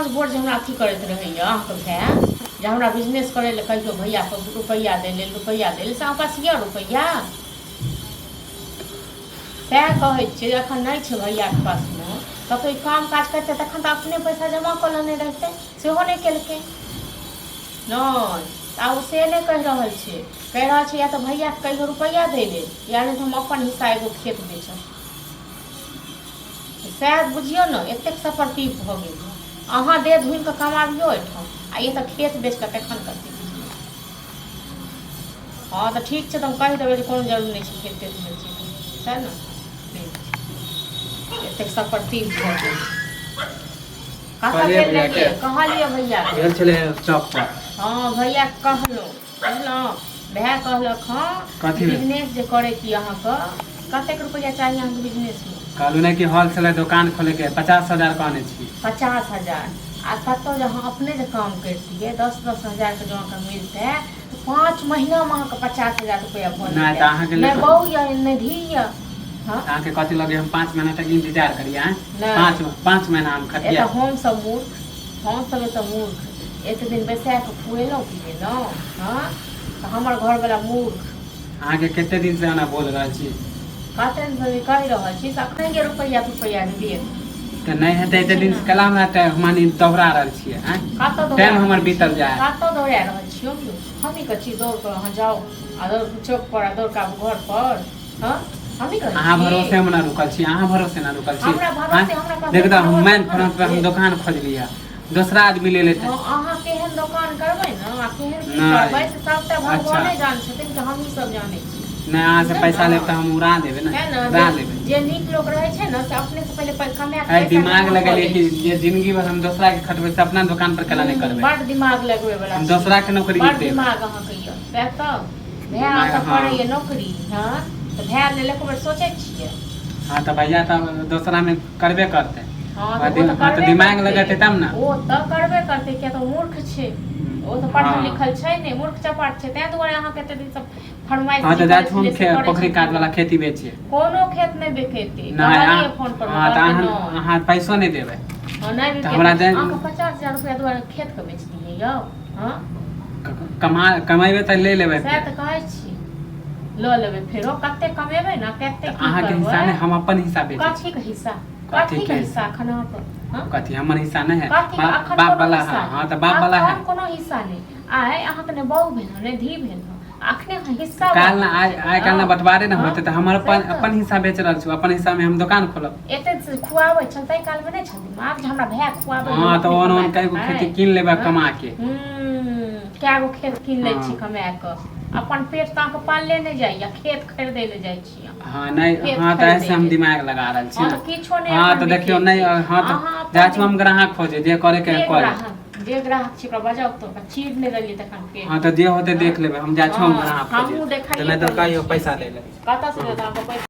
पाँच बोर्ड जे हमरा अथी करैत रहैए अहाँके भाय जे हमरा बिजनेस करे ले कहियो भैया को रुपैया दे ले से अहाँ पास यऽ रुपैया सएह कहै छियै एखन नहीं छै भैयाके पासमे कतौ काम काज करतै तखन तऽ अपने पैसा जमा कऽ लेने रहतै सेहो नहीं केलकै नहीं आब से नहीं कहि रहल छै कहि रहल छै या तऽ भैया के कहियो रुपैया दे ले या नहीं तो हम अपन हिस्सा एगो खेत बेचब शायद बुझियो न एतेक सफरतीप भऽ गेल अहाँ दे धुनि कऽ कमाबियो एहिठाम आ ये तऽ खेत बेच कऽ तखन करतै हाँ तऽ ठीक छै तऽ हम कहि देबै जे कोनो जरूरी नहीं छै खेत तेत बेचैके सएह ने एतेक सफरतीप भऽ गेल कहलिए भैया गेल छले चौक पर हाँ भैया कहलहुँ बुझलहुँ भाय कहलक हाँ बिजनेस जे करे की अहाँके कतेक रुपैया चाहिए अहाँके बिजनेस में कहलू नहीं कि होलसेलर दुकान खोले के 50,000 कहने छी 50,000 आ कतौ जे अहाँ अपने जे काम करतियै 10-10 हजार के जो अहाँके मिलतै तो 5 महीना में अहाँके 50,000 रुपया भऽ नहीं तो अहाँ के नहीं बहु या नहीं धी या हाँ अहाँ के कथि लगे हम 5 महीना तक इंतजार करिए हैं 5 महीना हम खटिया हम सब मूर्ख एते दिन बैसा के खुएलहुँ पिएलहुँ हाँ तो हमर घर वाला मूर्ख अहाँ के कते दिन से आना बोल रहल छी कते दिन से कहि रहल छी अखन के रुपैया देत तो नहीं हेतै एते दिन से कला हमरा मानी दोहरा रहल छियै हैं टाइम हमर बीतल जाय कतौ दौड़ा रहल छियै हम ही कछि दौड़ कर अहाँ जाओ आ दौड़ चौक पर दौड़ का घर पर हां हम ही कहि अहाँ भरोसे हम ना रुकल छी अहाँ भरोसे ना रुकल छी हमरा भरोसे हमरा देख द हम मैन फ्रंट पे हम दुकान खोजलिए दूसरा आदमी ले लेते अहाँ केहन दुकान करबै न आ केहन की करबै से सबटा भगवाने जान छथिन कि हम ही सब जानै छी नहीं अहाँ से पैसा लेब त हम उड़ा देबे ना उड़ा लेबे जे नीक लोग रहै छै न से अपने से पहले कमाए के दिमाग लगलिए कि ये जिंदगी भर हम दूसरा के खटबै से अपना दुकान पर केला नहीं करबै बड दिमाग लगबै वाला हम दूसरा के नौकरी बड दिमाग अहाँ कहियो सएह त भै अहाँ करैए नौकरी हां त भै ले लेके बेर सोचै छियै हां त भैया त दूसरा में करबे करते हां तो दिमाग लगते तब ना ओ त करबे करते क्या तो मूर्ख छै ओ तो पढ़ल लिखल छै ने मूर्ख चपाट छै तै दुआरे अहाँ कते दिन सब फरमाइश हां त जात हम पोखरी काट वाला खेती बेचिए कोनो खेत नहीं बेचेती नहीं फोन पर हां त अहाँ पैसो नहीं देबै हां नहीं त हमरा दे अहाँ 50,000 रुपया द्वारा खेत के बेच दिए यौ हां कमाइबे त ले लेबै से त कहै छी ल लेबै फेरो कते कमेबै ना कते की अहाँ के हिस्सा नहीं हम अपन हिस्सा बेचै कथि के हिस्सा कथि के हिस्सा खना पर हां कथि हमर हिस्सा नहीं है बाप वाला हां त बाप वाला है कोनो हिस्सा नहीं आय अहाँ के ने बहु भेल ने धी भेल अखने हिस्सा काल ना आय काल ना बंटवारे ना होते त हमर अपन हिस्सा बेच रहल छी अपन हिस्सा में हम दुकान खोलब एते खुआबै चलतै काल में नहीं छथि आब जे हमरा भैया खुआबै हां त ओन कई गो खेती किन लेबा कमा के क्या गो खेत किन ले छी कमा के अपन पेट त अहाँ पालले नहीं जाइया खेत खरीदे ले जाय छी हां नहीं हां त ऐसे हम दिमाग लगा रहल छी हां किछो नहीं हां त देखियो नहीं हां त जाच हम ग्राहक खोजे जे करे के करे जे ग्राहक छी ओकरा बजाउ तो चीर नहीं रहलिए तखन के हां त जे होते देख लेबे हम जाच हम ग्राहक खोजे हमहु देखाइए त नहीं त कहियो पैसा ले ले कत से देता पैसा